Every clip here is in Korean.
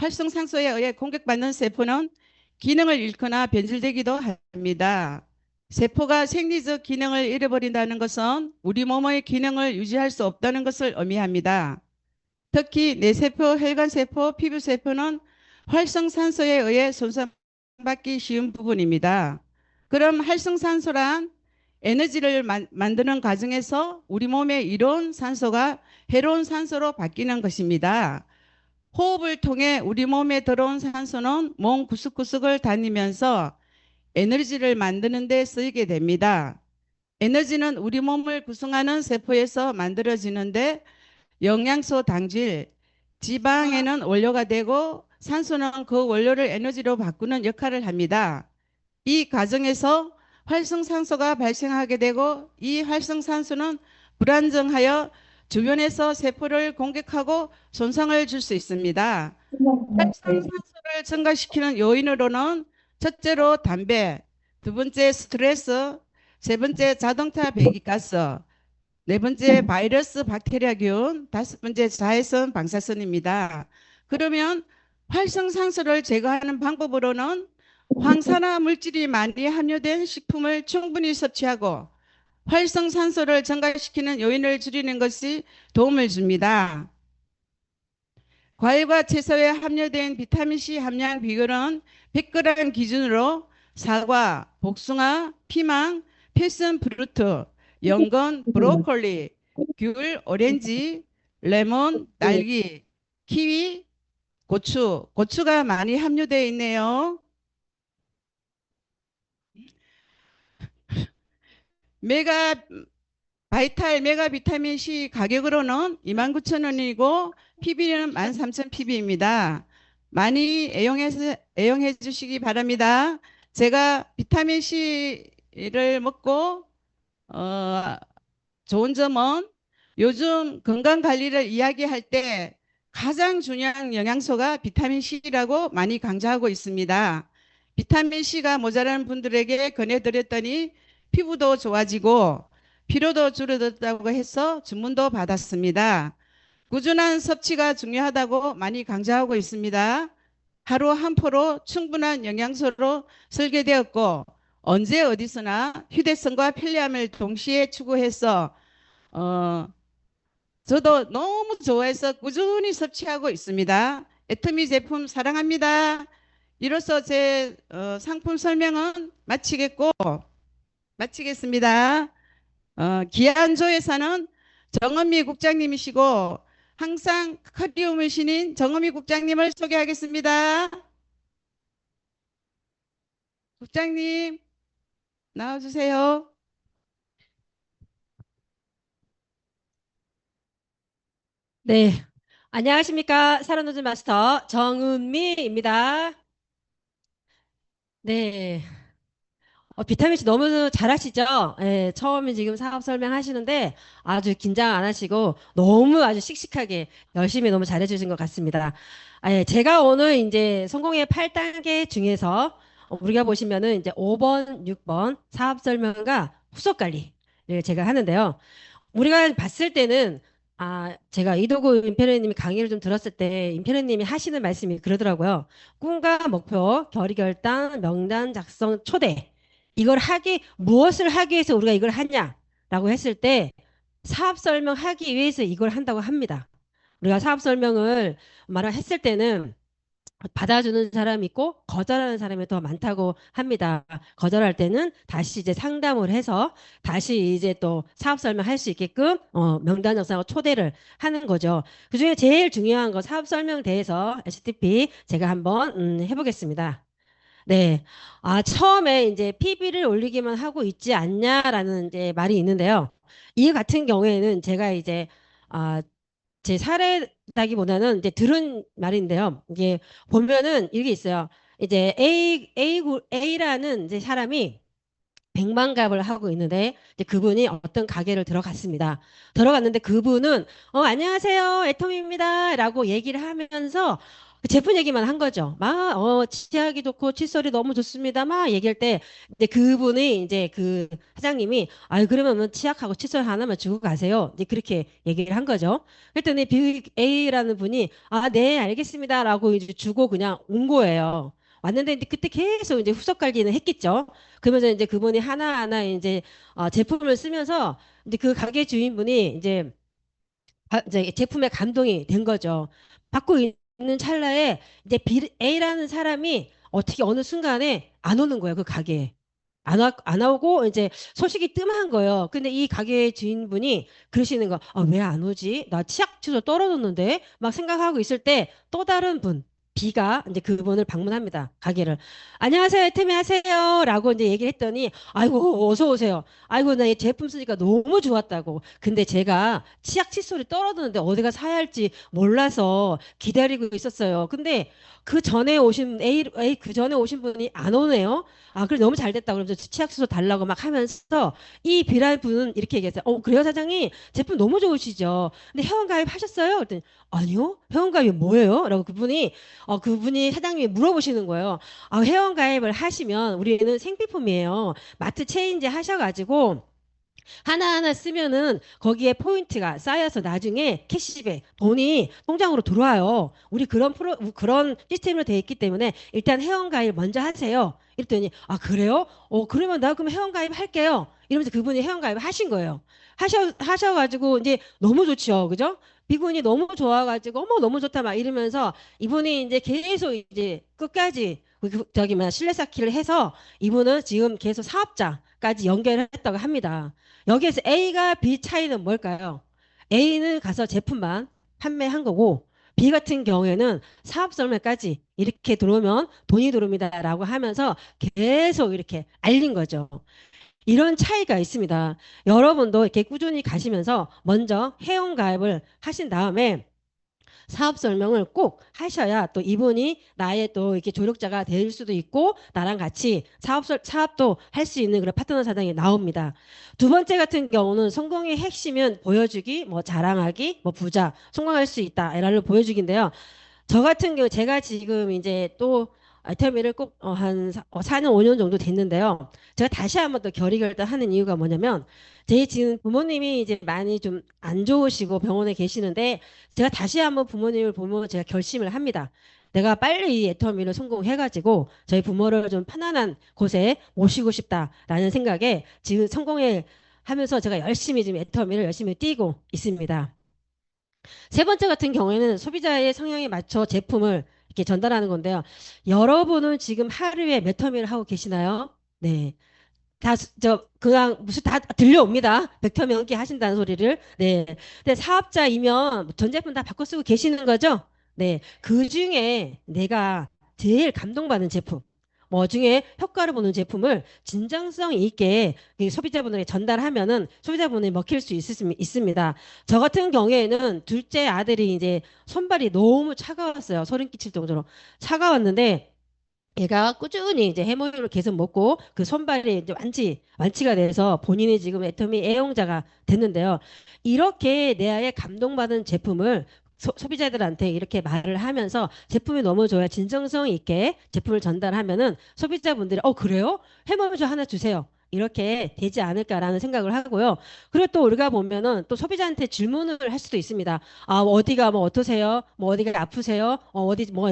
활성산소에 의해 공격받는 세포는 기능을 잃거나 변질되기도 합니다. 세포가 생리적 기능을 잃어버린다는 것은 우리 몸의 기능을 유지할 수 없다는 것을 의미합니다. 특히 뇌세포, 혈관세포, 피부세포는 활성산소에 의해 손상받기 쉬운 부분입니다. 그럼 활성산소란 에너지를 만드는 과정에서 우리 몸에 이로운 산소가 해로운 산소로 바뀌는 것입니다. 호흡을 통해 우리 몸에 들어온 산소는 몸 구석구석을 다니면서 에너지를 만드는 데 쓰이게 됩니다. 에너지는 우리 몸을 구성하는 세포에서 만들어지는데 영양소, 당질, 지방에는 원료가 되고 산소는 그 원료를 에너지로 바꾸는 역할을 합니다. 이 과정에서 활성산소가 발생하게 되고 이 활성산소는 불안정하여 주변에서 세포를 공격하고 손상을 줄 수 있습니다. 활성산소를 증가시키는 요인으로는 첫째로 담배, 두 번째 스트레스, 세 번째 자동차 배기가스, 네 번째 바이러스 박테리아균, 다섯 번째 자외선 방사선입니다. 그러면 활성산소를 제거하는 방법으로는 황산화 물질이 많이 함유된 식품을 충분히 섭취하고 활성산소를 증가시키는 요인을 줄이는 것이 도움을 줍니다. 과일과 채소에 함유된 비타민C 함량 비율은 100g 기준으로 사과, 복숭아, 피망, 패션프루트, 연근, 브로콜리, 귤, 오렌지, 레몬, 딸기, 키위, 고추가 많이 함유되어 있네요. 메가 바이탈 메가 비타민 C 가격으로는 29,000원이고 PB는 13,000 PB입니다. 많이 애용해 주시기 바랍니다. 제가 비타민 C를 먹고 좋은 점은 요즘 건강 관리를 이야기할 때 가장 중요한 영양소가 비타민 C라고 많이 강조하고 있습니다. 비타민 C가 모자라는 분들에게 권해드렸더니 피부도 좋아지고 피로도 줄어들었다고 해서 주문도 받았습니다. 꾸준한 섭취가 중요하다고 많이 강조하고 있습니다. 하루 한 포로 충분한 영양소로 설계되었고 언제 어디서나 휴대성과 편리함을 동시에 추구해서 저도 너무 좋아해서 꾸준히 섭취하고 있습니다. 애터미 제품 사랑합니다. 이로써 제 상품 설명은 마치겠습니다. 기안조에서는 정은미 국장님이시고 항상 커리움을 신인 정은미 국장님을 소개하겠습니다. 국장님 나와주세요. 네, 안녕하십니까. 살아노즈 마스터 정은미입니다. 네, 비타민C 너무 잘하시죠? 예, 처음에 지금 사업 설명하시는데 아주 긴장 안 하시고 너무 아주 씩씩하게 열심히 너무 잘해주신 것 같습니다. 예, 제가 오늘 이제 성공의 8단계 중에서 우리가 보시면은 이제 5번, 6번 사업 설명과 후속 관리를 제가 하는데요. 우리가 봤을 때는 제가 이도구 임페르님이 강의를 좀 들었을 때 임페르님이 하시는 말씀이 그러더라고요. 꿈과 목표, 결의결단, 명단 작성, 초대. 무엇을 하기 위해서 우리가 이걸 하냐라고 했을 때 사업 설명하기 위해서 이걸 한다고 합니다. 우리가 사업 설명을 말을 했을 때는 받아주는 사람이 있고 거절하는 사람이 더 많다고 합니다. 거절할 때는 다시 이제 상담을 해서 다시 이제 또 사업 설명할 수 있게끔 명단 작성하고 초대를 하는 거죠. 그중에 제일 중요한 거 사업 설명 대해서 HTP 제가 한번 해보겠습니다. 네. 처음에 이제 PB를 올리기만 하고 있지 않냐라는 이제 말이 있는데요. 이 같은 경우에는 제가 이제 아, 제 사례다기보다는 이제 들은 말인데요. 이게 보면은 이게 있어요. 이제 A라는 이제 사람이 백만갑을 하고 있는데 이제 그분이 어떤 가게를 들어갔습니다. 들어갔는데 그분은 안녕하세요 애톰입니다 라고 얘기를 하면서 그 제품 얘기만 한 거죠. 막, 치약이 좋고 칫솔이 너무 좋습니다. 막 얘기할 때, 이제 그분이, 이제 그 사장님이, 아유, 그러면 뭐 치약하고 칫솔 하나만 주고 가세요. 이제 그렇게 얘기를 한 거죠. 그랬더니 빅 A라는 분이, 아, 네, 알겠습니다. 라고 이제 주고 그냥 온 거예요. 왔는데 이제 그때 계속 이제 후속 관리는 했겠죠. 그러면서 이제 그분이 하나하나 이제 제품을 쓰면서 이제 그 가게 주인분이 이제 제품에 감동이 된 거죠. 받고 있는 찰나에 이제 A라는 사람이 어떻게 어느 순간에 안 오는 거예요, 그 가게에. 안 오고 이제 소식이 뜸한 거예요. 근데 이 가게 주인분이 그러시는 거, 아, 왜 안 오지? 나 치약 취소 떨어졌는데? 막 생각하고 있을 때 또 다른 분, B가 이제 그분을 방문합니다. 가게를. 안녕하세요, 태미 하세요. 라고 이제 얘기를 했더니, 아이고, 어서 오세요. 아이고, 나 이 제품 쓰니까 너무 좋았다고. 근데 제가 치약 칫솔이 떨어졌는데 어디가 사야 할지 몰라서 기다리고 있었어요. 근데 그 전에 오신 그 전에 오신 분이 안 오네요. 아, 그래 너무 잘 됐다. 그러면서 치약 칫솔 달라고 막 하면서 이 비라이 분은 이렇게 얘기했어요. 그래요, 사장님? 제품 너무 좋으시죠? 근데 회원가입 하셨어요? 그랬더니 아니요. 회원가입이 뭐예요? 라고 그분이 사장님이 물어보시는 거예요. 아, 회원가입을 하시면 우리는 생필품이에요. 마트 체인지 하셔가지고 하나하나 쓰면은 거기에 포인트가 쌓여서 나중에 캐시백, 돈이 통장으로 들어와요. 우리 그런 시스템으로 되어 있기 때문에 일단 회원가입 먼저 하세요. 이랬더니, 아, 그래요? 그러면 나 그럼 회원가입 할게요. 이러면서 그분이 회원가입 하신 거예요. 하셔가지고 이제 너무 좋죠. 그죠? 비군이 너무 좋아가지고, 어머, 너무 좋다. 막 이러면서 이분이 이제 계속 이제 끝까지 저기 뭐야, 실내 쌓기를 해서 이분은 지금 계속 사업자까지 연결을 했다고 합니다. 여기에서 A가 B 차이는 뭘까요? A는 가서 제품만 판매한 거고 B 같은 경우에는 사업 설명까지 이렇게 들어오면 돈이 들어옵니다라고 하면서 계속 이렇게 알린 거죠. 이런 차이가 있습니다. 여러분도 이렇게 꾸준히 가시면서 먼저 회원 가입을 하신 다음에 사업 설명을 꼭 하셔야 또 이분이 나의 또 이렇게 조력자가 될 수도 있고 나랑 같이 사업도 할 수 있는 그런 파트너 사장이 나옵니다. 두 번째 같은 경우는 성공의 핵심은 보여주기, 뭐 자랑하기, 뭐 부자, 성공할 수 있다. 이라를 보여주기인데요. 저 같은 경우 제가 지금 이제 또 알타미를 꼭 한 4년, 5년 정도 됐는데요. 제가 다시 한번 또 결의결단하는 이유가 뭐냐면 제 지금 부모님이 이제 많이 좀 안 좋으시고 병원에 계시는데 제가 다시 한번 부모님을 보면 제가 결심을 합니다. 내가 빨리 이 애터미를 성공해가지고 저희 부모를 좀 편안한 곳에 모시고 싶다라는 생각에 지금 성공해 하면서 제가 열심히 지금 애터미를 열심히 뛰고 있습니다. 세 번째 같은 경우에는 소비자의 성향에 맞춰 제품을 이렇게 전달하는 건데요. 여러분은 지금 하루에 몇 터미를 하고 계시나요? 네. 그냥, 무슨 다 들려옵니다. 100터미 넘게 하신다는 소리를. 네. 근데 사업자이면 전 제품 다 바꿔 쓰고 계시는 거죠? 네. 그 중에 내가 제일 감동받는 제품, 뭐 중에 효과를 보는 제품을 진정성 있게 이 소비자분에게 전달하면은 소비자분이 먹힐 수 있습니다. 저 같은 경우에는 둘째 아들이 이제 손발이 너무 차가웠어요. 소름 끼칠 정도로 차가웠는데 얘가 꾸준히 이제 해모유를 계속 먹고 그 손발이 이제 완치가 돼서 본인이 지금 애터미 애용자가 됐는데요. 이렇게 내 아이의 감동받은 제품을 소비자들한테 이렇게 말을 하면서 제품이 너무 좋아요. 진정성 있게 제품을 전달하면은 소비자분들이 그래요? 해모유 하나 주세요. 이렇게 되지 않을까라는 생각을 하고요. 그리고 또 우리가 보면은 또 소비자한테 질문을 할 수도 있습니다. 아, 어디가 뭐 어떠세요? 뭐 어디가 아프세요? 어디 뭐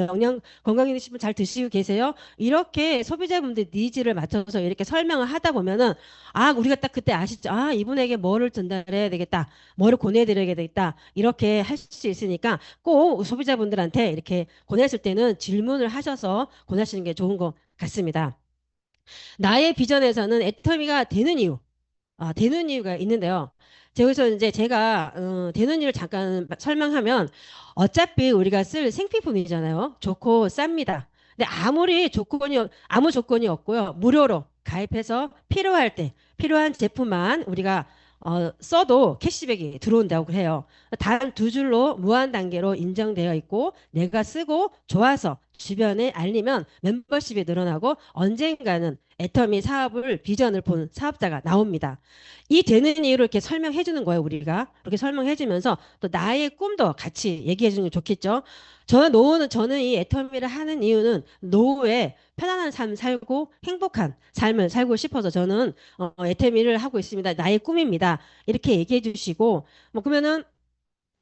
건강이 드시면 잘 드시고 계세요? 이렇게 소비자분들 니즈를 맞춰서 이렇게 설명을 하다 보면은 우리가 딱 그때 아시죠? 이분에게 뭐를 전달해야 되겠다. 뭐를 권해드려야 되겠다. 이렇게 할 수 있으니까 꼭 소비자분들한테 이렇게 권했을 때는 질문을 하셔서 권하시는 게 좋은 것 같습니다. 나의 비전에서는 애터미가 되는 이유가 있는데요. 여기서 이제 제가 되는 이유를 잠깐 설명하면 어차피 우리가 쓸 생필품이잖아요. 좋고 쌉니다. 근데 아무 조건이 없고요. 무료로 가입해서 필요할 때 필요한 제품만 우리가 써도 캐시백이 들어온다고 해요. 단 두 줄로 무한 단계로 인정되어 있고 내가 쓰고 좋아서 주변에 알리면 멤버십이 늘어나고 언젠가는 애터미 사업을 비전을 본 사업자가 나옵니다. 이 되는 이유를 이렇게 설명해 주는 거예요, 우리가. 이렇게 설명해 주면서 또 나의 꿈도 같이 얘기해 주는 게 좋겠죠. 저는 이 애터미를 하는 이유는 노후에 편안한 삶 살고 행복한 삶을 살고 싶어서 저는 애터미를 하고 있습니다. 나의 꿈입니다. 이렇게 얘기해 주시고 뭐 그러면은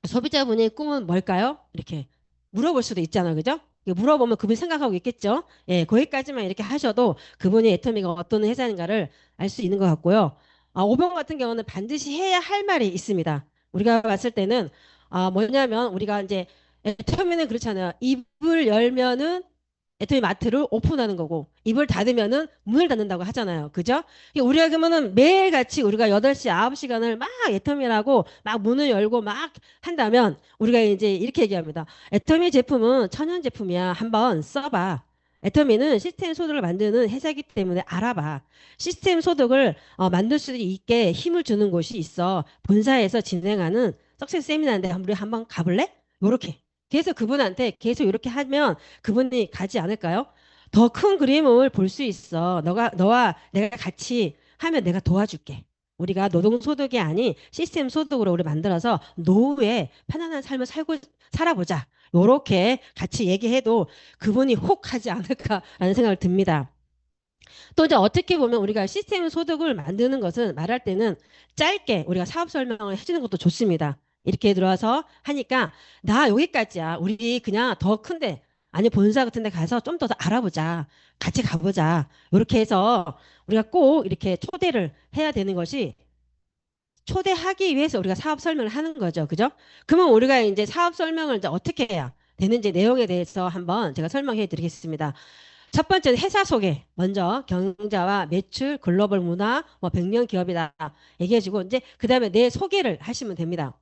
소비자분의 꿈은 뭘까요? 이렇게 물어볼 수도 있잖아요. 그죠? 이거 물어보면 그분이 생각하고 있겠죠? 예, 거기까지만 이렇게 하셔도 그분이 애터미가 어떤 회사인가를 알 수 있는 것 같고요. 5번 같은 경우는 반드시 해야 할 말이 있습니다. 우리가 봤을 때는 뭐냐면 우리가 이제 애터미는 그렇잖아요. 입을 열면은 애터미 마트를 오픈하는 거고 입을 닫으면은 문을 닫는다고 하잖아요. 그죠? 그러니까 우리가 그러면은 매일같이 우리가 8시, 9시간을 막 애터미라고 막 문을 열고 막 한다면 우리가 이제 이렇게 얘기합니다. 애터미 제품은 천연 제품이야. 한번 써봐. 애터미는 시스템 소득을 만드는 회사이기 때문에 알아봐. 시스템 소득을 만들 수 있게 힘을 주는 곳이 있어. 본사에서 진행하는 석세스 세미나인데 우리 한번 가볼래? 요렇게. 계속 그분한테 계속 이렇게 하면 그분이 가지 않을까요? 더 큰 그림을 볼 수 있어. 너와 내가 같이 하면 내가 도와줄게. 우리가 노동소득이 아닌 시스템 소득으로 우리 만들어서 노후에 편안한 삶을 살아보자. 요렇게 같이 얘기해도 그분이 혹 하지 않을까라는 생각을 듭니다. 또 이제 어떻게 보면 우리가 시스템 소득을 만드는 것은 말할 때는 짧게 우리가 사업 설명을 해주는 것도 좋습니다. 이렇게 들어와서 하니까 나 여기까지야. 우리 그냥 더 큰데 아니 본사 같은 데 가서 좀 더 알아보자. 같이 가보자. 이렇게 해서 우리가 꼭 이렇게 초대를 해야 되는 것이 초대하기 위해서 우리가 사업 설명을 하는 거죠. 그죠? 그러면 우리가 이제 사업 설명을 이제 어떻게 해야 되는지 내용에 대해서 한번 제가 설명해 드리겠습니다. 첫 번째는 회사 소개. 먼저 경영자와 매출, 글로벌 문화, 뭐 100년 기업이다 얘기해주고 이제 그다음에 내 소개를 하시면 됩니다.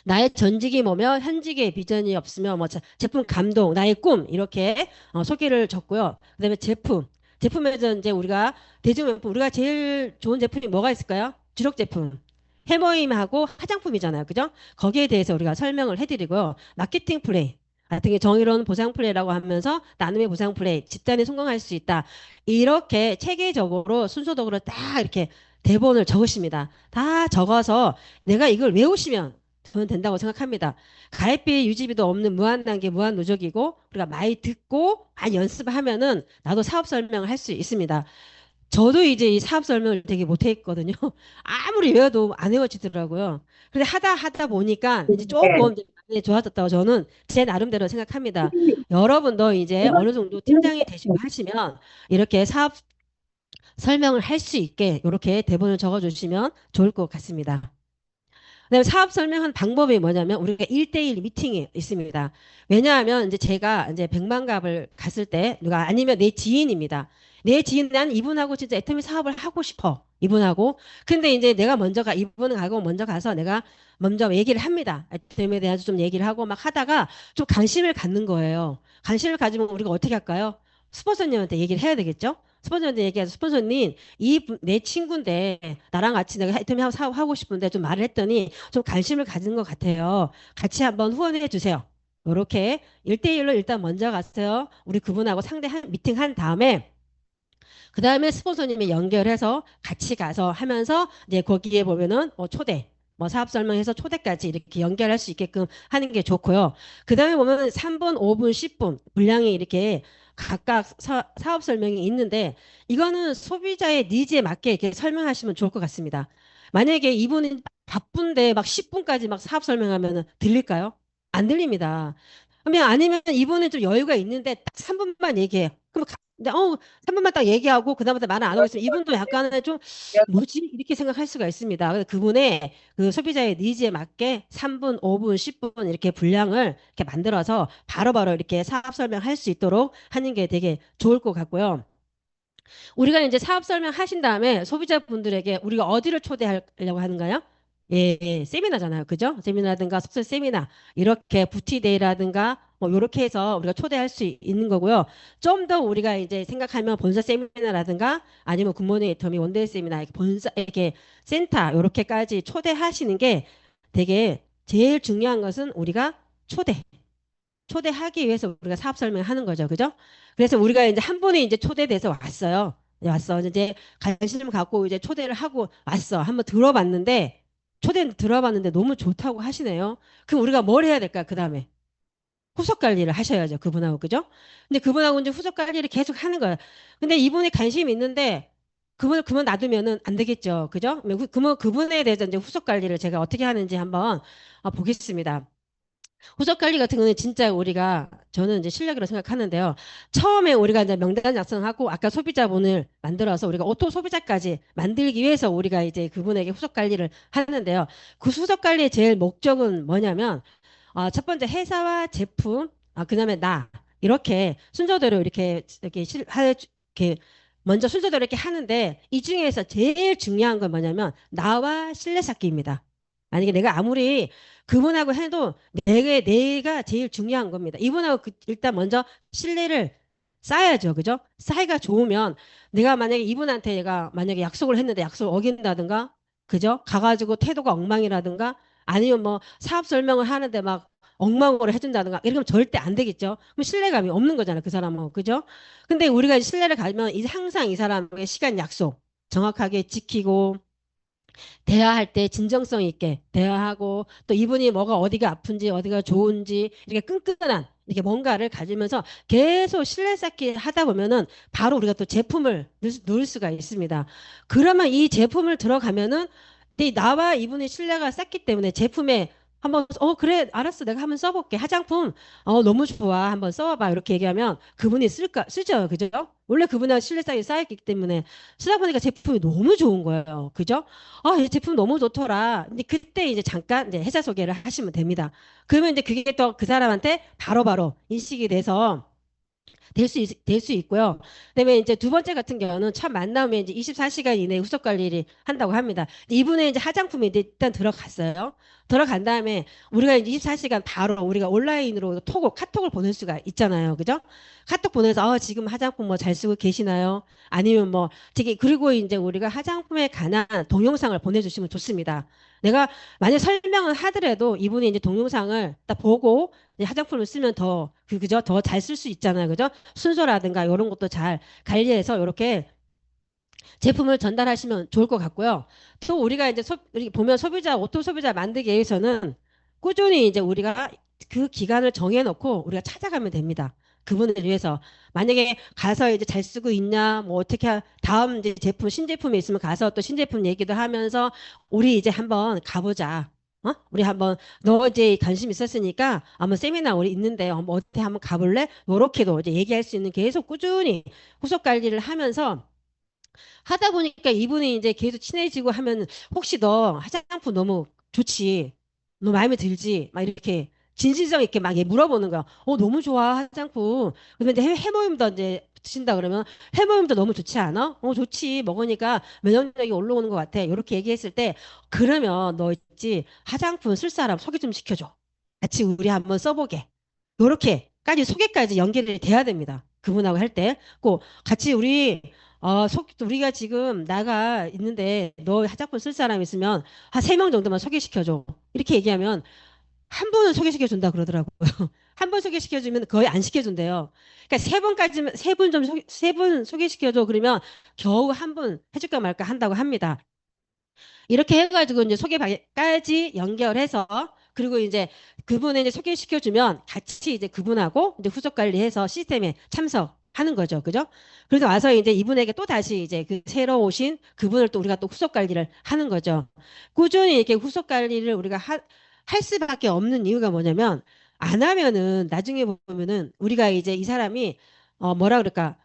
나의 전직이 뭐며 현직의 비전이 없으며 뭐 제품 감동, 나의 꿈 이렇게 소개를 적고요. 그다음에 제품. 제품에서 이제 우리가 대중제품 우리가 제일 좋은 제품이 뭐가 있을까요? 주력 제품. 해모임하고 화장품이잖아요. 그죠? 거기에 대해서 우리가 설명을 해드리고요. 마케팅 플레이. 같은 게 정의로운 보상 플레이라고 하면서 나눔의 보상 플레이, 집단이 성공할 수 있다. 이렇게 체계적으로 순서적으로 딱 이렇게 대본을 적으십니다. 다 적어서 내가 이걸 외우시면 저는 된다고 생각합니다. 가입비 유지비도 없는 무한 단계 무한 누적이고 우리가 많이 듣고 많이 연습하면은 나도 사업 설명을 할 수 있습니다. 저도 이제 이 사업 설명을 되게 못했거든요. 아무리 외워도 안 외워지더라고요. 근데 하다 보니까 이제 조금 이제 많이 좋아졌다고 저는 제 나름대로 생각합니다. 여러분도 이제 어느 정도 팀장이 되시고 하시면 이렇게 사업 설명을 할 수 있게 이렇게 대본을 적어주시면 좋을 것 같습니다. 그다음에 사업 설명한 방법이 뭐냐면 우리가 1대1 미팅이 있습니다. 왜냐하면 이제 제가 이제 백만갑을 갔을 때 누가 아니면 내 지인입니다. 내 지인 난 이분하고 진짜 애터미 사업을 하고 싶어. 이분하고. 근데 이제 내가 먼저 이분은 가고 먼저 가서 내가 먼저 얘기를 합니다. 애터미에 대해서 좀 얘기를 하고 막 하다가 좀 관심을 갖는 거예요. 관심을 가지면 우리가 어떻게 할까요? 스폰서님한테 얘기를 해야 되겠죠? 스폰서님한테 얘기해서 스폰서님 내 친구인데 나랑 같이 내가 애터미 사업하고 싶은데 좀 말을 했더니 좀 관심을 가진 것 같아요. 같이 한번 후원해 주세요. 이렇게 1대1로 일단 먼저 갔어요. 우리 그분하고 미팅 한 다음에 그 다음에 스폰서님이 연결해서 같이 가서 하면서 이제 거기에 보면은 초대 뭐 사업 설명해서 초대까지 이렇게 연결할 수 있게끔 하는 게 좋고요. 그 다음에 보면 3분, 5분, 10분 분량이 이렇게 각각 사업 설명이 있는데 이거는 소비자의 니즈에 맞게 이렇게 설명하시면 좋을 것 같습니다. 만약에 이분이 바쁜데 막 10분까지 막 사업 설명하면 들릴까요? 안 들립니다. 그러면 아니면 이분은 좀 여유가 있는데 딱 3분만 얘기해요. 그럼 근데 3분만 딱 얘기하고 그다음부터 말을 안 하고 있으면 이분도 약간은 좀 뭐지? 이렇게 생각할 수가 있습니다. 그래서 그분의 그 소비자의 니즈에 맞게 3분, 5분, 10분 이렇게 분량을 이렇게 만들어서 바로바로 이렇게 사업 설명할 수 있도록 하는 게 되게 좋을 것 같고요. 우리가 이제 사업 설명하신 다음에 소비자분들에게 우리가 어디를 초대하려고 하는가요? 세미나잖아요. 그죠? 세미나라든가 숙제 세미나, 이렇게 부티데이라든가 뭐 이렇게 해서 우리가 초대할 수 있는 거고요. 좀 더 우리가 이제 생각하면 본사 세미나라든가 아니면 굿모닝 애터미 원데이 세미나 이렇게 본사 이렇게 센터 이렇게까지 초대하시는 게 되게 제일 중요한 것은 우리가 초대. 초대하기 위해서 우리가 사업 설명하는 거죠. 그죠? 그래서 우리가 이제 한 분이 이제 초대돼서 왔어요. 왔어. 이제 관심을 갖고 이제 초대를 하고 왔어. 한번 들어봤는데, 초대 들어봤는데 너무 좋다고 하시네요. 그럼 우리가 뭘 해야 될까, 그 다음에? 후속 관리를 하셔야죠. 그분하고. 그죠? 근데 그분하고 이제 후속 관리를 계속 하는 거예요. 근데 이분이 관심이 있는데, 그분을 그만 놔두면은 안 되겠죠. 그죠? 그분에 대해서 이제 후속 관리를 제가 어떻게 하는지 한번 보겠습니다. 후속 관리 같은 경우는 진짜 우리가 저는 이제 실력이라고 생각하는데요. 처음에 우리가 이제 명단 작성하고 아까 소비자분을 만들어서 우리가 오토 소비자까지 만들기 위해서 우리가 이제 그분에게 후속 관리를 하는데요. 그 후속 관리의 제일 목적은 뭐냐면 첫 번째 회사와 제품, 그다음에 나 이렇게 순서대로 이렇게 먼저 순서대로 이렇게 하는데 이 중에서 제일 중요한 건 뭐냐면 나와 신뢰 쌓기입니다. 만약에 내가 아무리 그분하고 해도 내가 제일 중요한 겁니다. 이분하고 일단 먼저 신뢰를 쌓아야죠. 그죠? 사이가 좋으면 내가 만약에 이분한테 얘가 만약에 약속을 했는데 약속을 어긴다든가 그죠? 가가지고 태도가 엉망이라든가 아니면 뭐 사업 설명을 하는데 막 엉망으로 해준다든가 이러면 절대 안 되겠죠. 그럼 신뢰감이 없는 거잖아요. 그 사람은. 그죠? 근데 우리가 신뢰를 가지면 항상 이 사람의 시간 약속 정확하게 지키고 대화할 때 진정성 있게 대화하고 또 이분이 뭐가 어디가 아픈지 어디가 좋은지 이렇게 끈끈한 이렇게 뭔가를 가지면서 계속 신뢰 쌓기 하다 보면은 바로 우리가 또 제품을 넣을 수가 있습니다. 그러면 이 제품을 들어가면은 나와 이분의 신뢰가 쌓기 때문에 제품에 한번 그래 알았어 내가 한번 써볼게 화장품 너무 좋아 한번 써봐 이렇게 얘기하면 그분이 쓰죠 그죠? 원래 그분하고 신뢰 쌓였기 때문에 쓰다 보니까 제품이 너무 좋은 거예요 그죠? 이 제품 너무 좋더라. 근데 그때 이제 잠깐 이제 회사 소개를 하시면 됩니다. 그러면 이제 그게 또 그 사람한테 바로바로 인식이 돼서 될 수 있고요. 그다음에 이제 두 번째 같은 경우는 첫 만나면 이제 24시간 이내에 후속 관리를 한다고 합니다. 이분의 이제 화장품이 이제 일단 들어갔어요. 들어간 다음에 우리가 이제 24시간 바로 우리가 온라인으로 카톡을 보낼 수가 있잖아요. 그죠? 카톡 보내서 지금 화장품 뭐 잘 쓰고 계시나요? 아니면 뭐 되게 그리고 이제 우리가 화장품에 관한 동영상을 보내주시면 좋습니다. 내가 만약 설명을 하더라도 이분이 이제 동영상을 딱 보고 이제 화장품을 쓰면 그죠? 더 잘 쓸 수 있잖아요. 그죠? 순서라든가 이런 것도 잘 관리해서 이렇게 제품을 전달하시면 좋을 것 같고요. 또 우리가 이제 이렇게 보면 오토 소비자 만들기 위해서는 꾸준히 이제 우리가 그 기간을 정해놓고 우리가 찾아가면 됩니다. 그분을 위해서 만약에 가서 이제 잘 쓰고 있냐 뭐 어떻게 다음 이제 신제품이 있으면 가서 또 신제품 얘기도 하면서 우리 이제 한번 가보자. 우리 한번 너 이제 관심 있었으니까 한번 세미나 우리 있는데 뭐 어떻게 한번 가볼래? 요렇게도 이제 얘기할 수 있는 계속 꾸준히 후속 관리를 하면서 하다 보니까 이분이 이제 계속 친해지고 하면 혹시 너 화장품 너무 좋지? 너 마음에 들지? 막 이렇게 진실성 있게 막 물어보는 거야. 너무 좋아 화장품. 그러면 이제 해모임도 이제 드신다 그러면 해모임도 너무 좋지 않아? 좋지. 먹으니까 면역력이 올라오는 것 같아. 이렇게 얘기했을 때 그러면 너 있지 화장품 쓸 사람 소개 좀 시켜줘. 같이 우리 한번 써보게. 요렇게까지 소개까지 연결이 돼야 됩니다. 그분하고 할 때. 꼭 같이 우리가 지금 나가 있는데 너 화장품 쓸 사람 있으면 한 세 명 정도만 소개시켜줘. 이렇게 얘기하면 한 분은 소개시켜준다 그러더라고요. 한 번 소개시켜주면 거의 안 시켜준대요. 그러니까 세 번까지만, 세 분 소개시켜줘. 그러면 겨우 한 분 해줄까 말까 한다고 합니다. 이렇게 해가지고 이제 소개까지 연결해서 그리고 이제 그분을 이제 소개시켜주면 같이 이제 그분하고 이제 후속 관리해서 시스템에 참석하는 거죠. 그죠? 그래서 와서 이제 이분에게 또 다시 이제 그 새로 오신 그분을 또 우리가 또 후속 관리를 하는 거죠. 꾸준히 이렇게 후속 관리를 우리가 할 수밖에 없는 이유가 뭐냐면 안 하면은 나중에 보면은 우리가 이제 이 사람이 뭐라 그럴까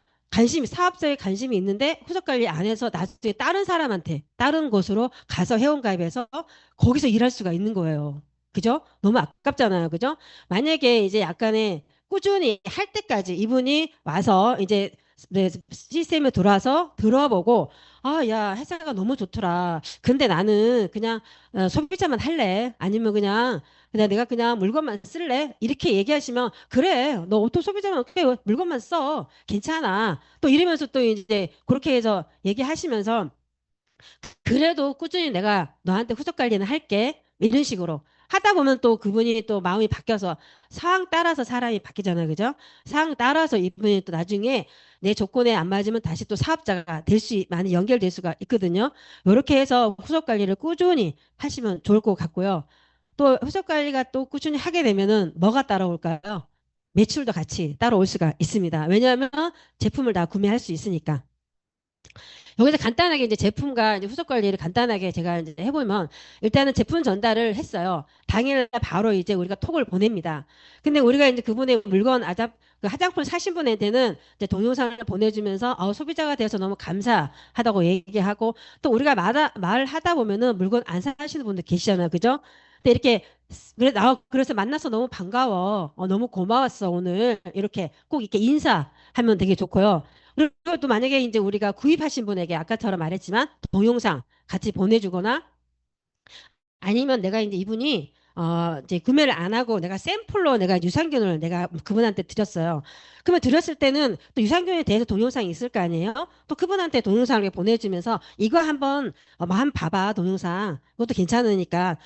사업자에 관심이 있는데 후속 관리 안 해서 나중에 다른 사람한테 다른 곳으로 가서 회원가입해서 거기서 일할 수가 있는 거예요. 그죠? 너무 아깝잖아요. 그죠? 만약에 이제 약간의 꾸준히 할 때까지 이분이 와서 이제 네, 시스템에 들어와서 들어보고 야 회사가 너무 좋더라. 근데 나는 그냥 소비자만 할래. 아니면 그냥 내가 그냥 물건만 쓸래. 이렇게 얘기하시면 그래. 너 오토 소비자만 그래, 물건만 써. 괜찮아. 또 이러면서 또 이제 그렇게 해서 얘기하시면서 그래도 꾸준히 내가 너한테 후속 관리는 할게. 이런 식으로 하다 보면 또 그분이 또 마음이 바뀌어서 상황 따라서 사람이 바뀌잖아요. 그죠? 상황 따라서 이분이 또 나중에 내 조건에 안 맞으면 다시 또 사업자가 많이 연결될 수가 있거든요. 이렇게 해서 후속 관리를 꾸준히 하시면 좋을 것 같고요. 또 후속 관리가 또 꾸준히 하게 되면은 뭐가 따라올까요? 매출도 같이 따라올 수가 있습니다. 왜냐하면 제품을 다 구매할 수 있으니까. 여기서 간단하게 이제 제품과 이제 후속 관리를 간단하게 제가 이제 해보면 일단은 제품 전달을 했어요. 당일날 바로 이제 우리가 톡을 보냅니다. 근데 우리가 이제 그분의 물건 그 화장품 사신 분한테는 이제 동영상을 보내주면서 소비자가 되어서 너무 감사하다고 얘기하고 또 우리가 말하다 보면은 물건 안 사시는 분들 계시잖아요. 그죠? 근데 이렇게 그래서 만나서 너무 반가워. 너무 고마웠어, 오늘. 이렇게 꼭 이렇게 인사하면 되게 좋고요. 그리고 또 만약에 이제 우리가 구입하신 분에게 아까처럼 말했지만 동영상 같이 보내주거나 아니면 내가 이제 이분이 이제 구매를 안 하고 내가 샘플로 내가 유산균을 내가 그분한테 드렸어요. 그러면 드렸을 때는 또 유산균에 대해서 동영상이 있을 거 아니에요? 또 그분한테 동영상을 이렇게 보내주면서 이거 한번 한번 봐봐 동영상 그것도 괜찮으니까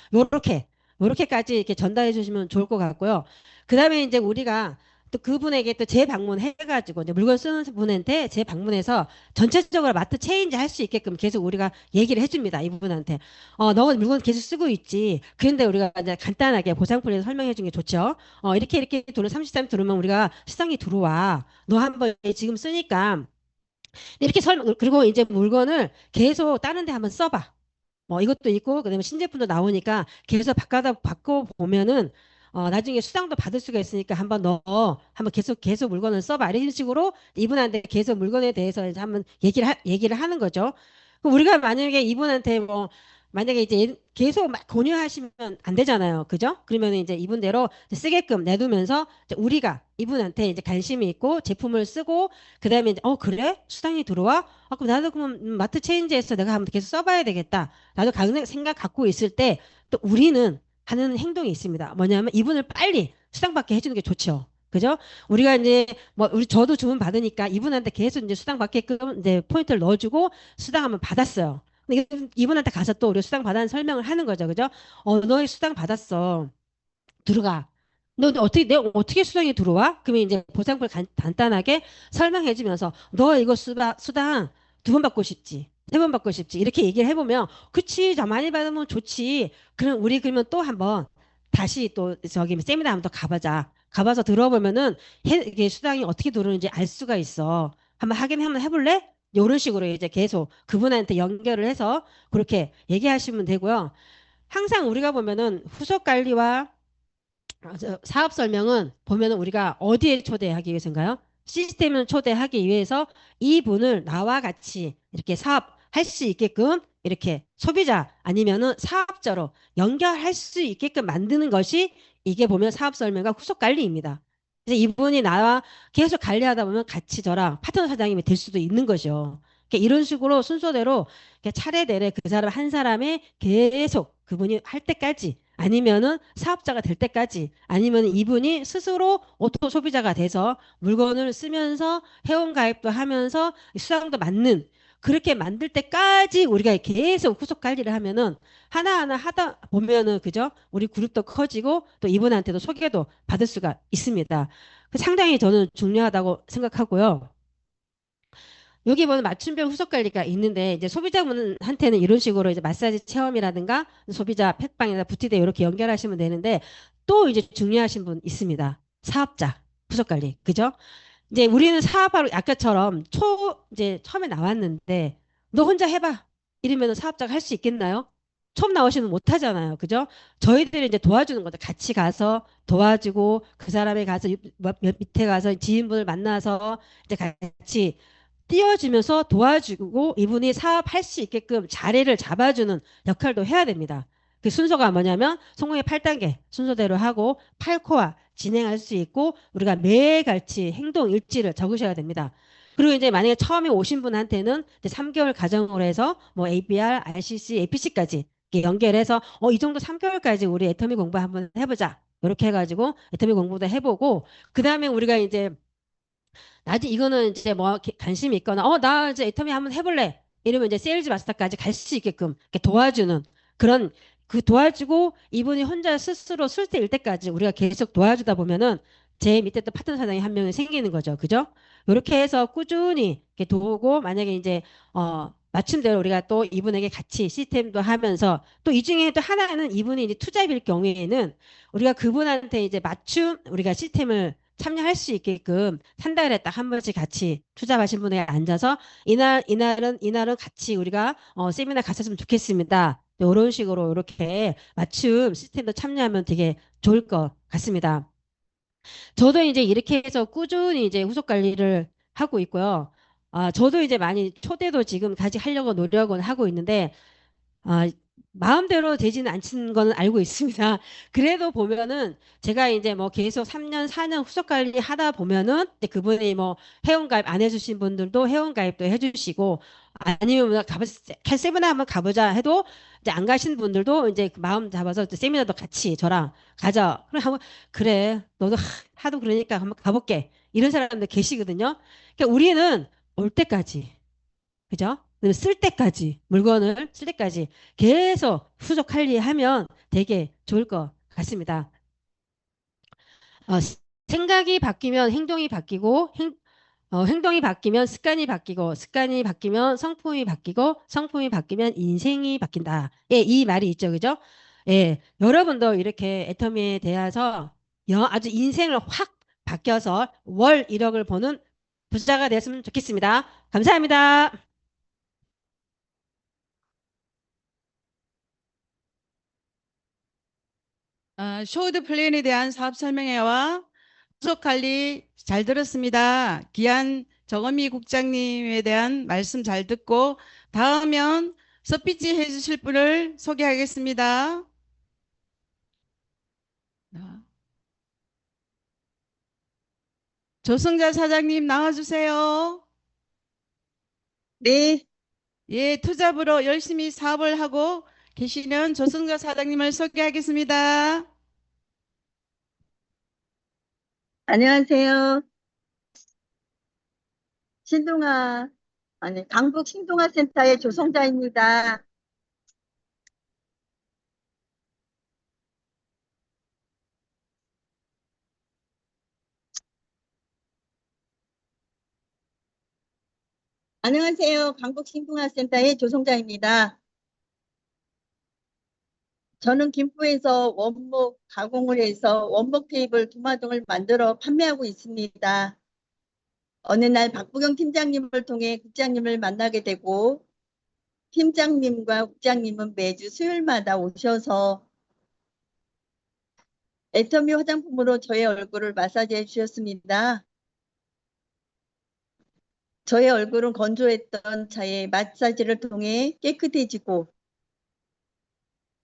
요렇게까지 이렇게 전달해 주시면 좋을 것 같고요. 그다음에 이제 우리가 또 그분에게 또 재방문해가지고 이제 물건 쓰는 분한테 재방문해서 전체적으로 마트 체인지 할 수 있게끔 계속 우리가 얘기를 해줍니다. 이분한테. 너 물건 계속 쓰고 있지. 그런데 우리가 이제 간단하게 보상품에서 설명해 준 게 좋죠. 이렇게 돈을 33 들으면 우리가 시장이 들어와. 너 한번 지금 쓰니까 이렇게 그리고 이제 물건을 계속 다른 데 한번 써봐. 뭐 이것도 있고 그다음에 신제품도 나오니까 계속 바꿔 보면은 나중에 수당도 받을 수가 있으니까 한번 계속 물건을 써봐 이런 식으로 이분한테 계속 물건에 대해서 이제 한번 얘기를 하는 거죠. 그럼 우리가 만약에 이분한테 뭐 만약에 이제 계속 막 권유하시면 안 되잖아요. 그죠? 그러면 이제 이분대로 쓰게끔 내두면서 이제 우리가 이분한테 이제 관심이 있고 제품을 쓰고 그다음에 이제 그래? 수당이 들어와? 그럼 나도 그럼 마트 체인지에서 내가 한번 계속 써봐야 되겠다. 나도 가는 생각 갖고 있을 때 또 우리는 하는 행동이 있습니다. 뭐냐면 이분을 빨리 수당받게 해주는 게 좋죠. 그죠? 우리가 이제 뭐 저도 주문 받으니까 이분한테 계속 이제 수당 받게끔 이제 포인트를 넣어주고 수당 한번 받았어요. 근데 이분한테 가서 또 우리 수당 받았는 설명을 하는 거죠. 그죠? 너희 수당 받았어. 들어가. 너 내가 어떻게 수당이 들어와? 그러면 이제 보상을 간단하게 설명해 주면서 너 이거 수당 2번 받고 싶지. 3번 받고 싶지. 이렇게 얘기를 해보면 그치. 더 많이 받으면 좋지. 그럼 우리 그러면 또 한번 다시 또 저기 세미나 한번 더 가보자. 가봐서 들어보면은 이게 수당이 어떻게 들어오는지 알 수가 있어. 한번 해볼래? 이런 식으로 이제 계속 그분한테 연결을 해서 그렇게 얘기하시면 되고요. 항상 우리가 보면은 후속 관리와 사업 설명은 보면은 우리가 어디에 초대하기 위해서인가요? 시스템을 초대하기 위해서 이분을 나와 같이 이렇게 사업할 수 있게끔 이렇게 소비자 아니면은 사업자로 연결할 수 있게끔 만드는 것이 이게 보면 사업 설명과 후속 관리입니다. 그래서 이분이 나와 계속 관리하다 보면 같이 저랑 파트너 사장님이 될 수도 있는 거죠. 이런 식으로 순서대로 차례대로 그 사람 한 사람의 계속 그분이 할 때까지 아니면은 사업자가 될 때까지 아니면 이분이 스스로 오토 소비자가 돼서 물건을 쓰면서 회원 가입도 하면서 수당도 받는 그렇게 만들 때까지 우리가 계속 후속 관리를 하면은 하나하나 하다 보면은 그죠? 우리 그룹도 커지고 또 이분한테도 소개도 받을 수가 있습니다. 상당히 저는 중요하다고 생각하고요. 여기 보면 맞춤형 후속 관리가 있는데 이제 소비자분한테는 이런 식으로 이제 마사지 체험이라든가 소비자 펫방이나 부티대 이렇게 연결하시면 되는데 또 이제 중요하신 분 있습니다. 사업자 후속 관리. 그죠? 이제 우리는 사업하러 아까처럼 이제 처음에 나왔는데 너 혼자 해봐. 이러면 사업자가 할 수 있겠나요? 처음 나오시면 못 하잖아요. 그죠? 저희들이 이제 도와주는 거죠. 같이 가서 도와주고 그 사람에 가서 밑에 가서 지인분을 만나서 이제 같이 띄워주면서 도와주고 이분이 사업할 수 있게끔 자리를 잡아주는 역할도 해야 됩니다. 그 순서가 뭐냐면 성공의 8단계 순서대로 하고 8코어 진행할 수 있고 우리가 매일같이 행동 일지를 적으셔야 됩니다. 그리고 이제 만약에 처음에 오신 분한테는 이제 3개월 과정으로 해서 뭐 ABR, RCC, APC까지 연결해서 이 정도 3개월까지 우리 애터미 공부 한번 해보자. 이렇게 해가지고 애터미 공부도 해보고 그 다음에 우리가 이제 나중에 이거는 이제 뭐 관심이 있거나 나 이제 애터미 한번 해볼래 이러면 이제 세일즈 마스터까지 갈 수 있게끔 이렇게 도와주는 그런 그 도와주고 이분이 혼자 스스로 쓸 때 일 때까지 우리가 계속 도와주다 보면은 제 밑에 또 파트너 사장이 한 명이 생기는 거죠. 그죠? 이렇게 해서 꾸준히 이렇게 도우고 만약에 이제 맞춤대로 우리가 또 이분에게 같이 시스템도 하면서 또 이 중에 또 하나는 이분이 이제 투잡일 경우에는 우리가 그분한테 이제 맞춤 우리가 시스템을 참여할 수 있게끔 한 달에 딱 한 번씩 같이 투잡하신 분에 앉아서 이날은 같이 우리가 세미나 갔었으면 좋겠습니다. 이런 식으로 이렇게 맞춤 시스템도 참여하면 되게 좋을 것 같습니다. 저도 이제 이렇게 해서 꾸준히 이제 후속 관리를 하고 있고요. 저도 이제 많이 초대도 지금 까지 하려고 노력은 하고 있는데, 아, 마음대로 되지는 않는 거는 알고 있습니다. 그래도 보면은 제가 이제 뭐 계속 3년, 4년 후속 관리 하다 보면은 이제 그분이 뭐 회원가입 안 해주신 분들도 회원가입도 해주시고 아니면 뭐 세미나 한번 가보자 해도 이제 안 가신 분들도 이제 그 마음 잡아서 이제 세미나도 같이 저랑 가자. 그래 하면 그래 너도 하도 그러니까 한번 가볼게. 이런 사람들 계시거든요. 그러니까 우리는 올 때까지 그죠? 그다음에 쓸 때까지 물건을 쓸 때까지 계속 후속 관리하면 되게 좋을 것 같습니다. 생각이 바뀌면 행동이 바뀌고 행동이 바뀌면 습관이 바뀌고 습관이 바뀌면 성품이 바뀌고 성품이 바뀌면 인생이 바뀐다. 예, 이 말이 있죠, 그죠? 예, 여러분도 이렇게 애터미에 대해서 아주 인생을 확 바뀌어서 월 1억을 버는 부자가 됐으면 좋겠습니다. 감사합니다. 쇼드 플랜에 대한 사업 설명회와 후속 관리 잘 들었습니다. 기한 정어미 국장님에 대한 말씀 잘 듣고 다음은 서피치 해주실 분을 소개하겠습니다. 조성자 사장님 나와주세요. 네, 예, 투잡으로 열심히 사업을 하고 계시는 조성자 사장님을 소개하겠습니다. 안녕하세요. 신동아, 아니, 강북 신동아 센터의 조성자입니다. 안녕하세요. 강북 신동아 센터의 조성자입니다. 저는 김포에서 원목 가공을 해서 원목 테이블 도마등을 만들어 판매하고 있습니다. 어느 날 박부경 팀장님을 통해 국장님을 만나게 되고 팀장님과 국장님은 매주 수요일마다 오셔서 애터미 화장품으로 저의 얼굴을 마사지해 주셨습니다. 저의 얼굴은 건조했던 차에 마사지를 통해 깨끗해지고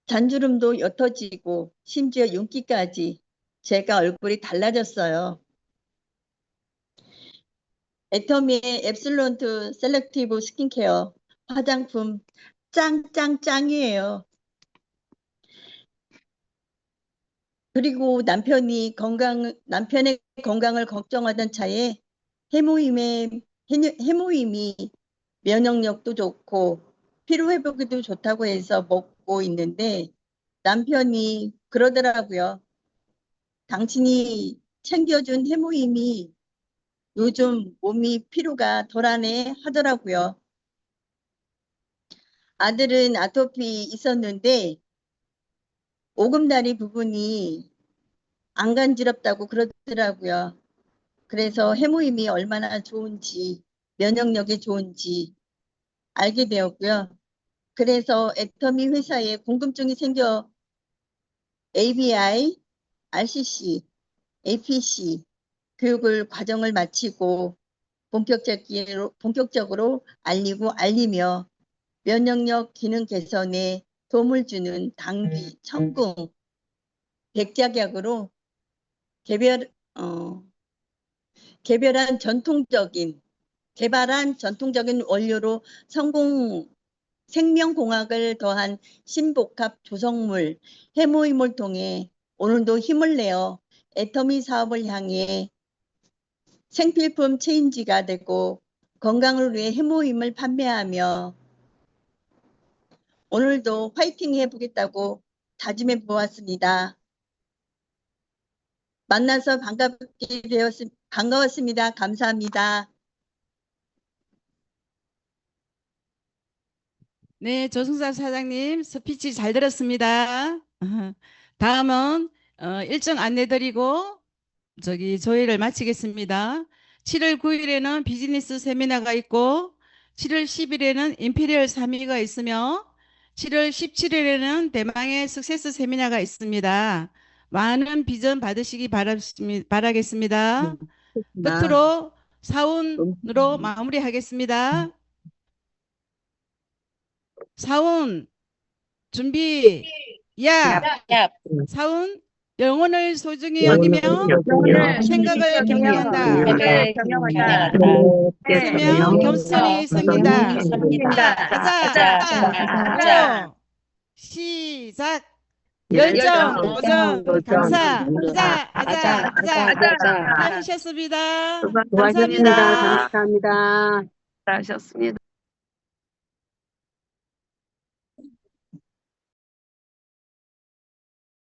잔주름도 옅어지고 심지어 윤기까지 제가 얼굴이 달라졌어요. 애터미의 앱슬론트 셀렉티브 스킨케어 화장품 짱짱짱이에요. 그리고 남편의 건강을 걱정하던 차에 해모임이 면역력도 좋고 피로 회복에도 좋다고 해서 먹고 있는데 남편이 그러더라고요. 당신이 챙겨준 해모임이 요즘 몸이 피로가 덜하네 하더라고요. 아들은 아토피 있었는데 오금다리 부분이 안 간지럽다고 그러더라고요. 그래서 해모임이 얼마나 좋은지 면역력이 좋은지 알게 되었고요. 그래서 애터미 회사에 궁금증이 생겨 ABI, RCC, APC 교육을 과정을 마치고 본격적으로 알리며 면역력 기능 개선에 도움을 주는 당귀, 청궁, 백작약으로 개별, 어, 개별한 전통적인 개발한 전통적인 원료로 성공 생명공학을 더한 신복합 조성물 해모임을 통해 오늘도 힘을 내어 애터미 사업을 향해 생필품 체인지가 되고 건강을 위해 해모임을 판매하며 오늘도 화이팅 해보겠다고 다짐해 보았습니다. 만나서 반가웠습니다. 감사합니다. 네, 조승사 사장님 스피치 잘 들었습니다. 다음은 일정 안내드리고 조회를 마치겠습니다. 7월 9일에는 비즈니스 세미나가 있고 7월 10일에는 임페리얼 3위가 있으며 7월 17일에는 대망의 석세스 세미나가 있습니다. 많은 비전 받으시기 바라겠습니다. 끝으로 사운으로 마무리하겠습니다. 사운 준비 야 사운 영혼을 소중히 여기며 생각을 경영한다. 했으면 겸손히 섭니다. 하자. 시작. 열정, 도전, 감사. 하자. 하셨습니다. 수고하셨습니다. 감사합니다. 감사합니다. 잘하셨습니다.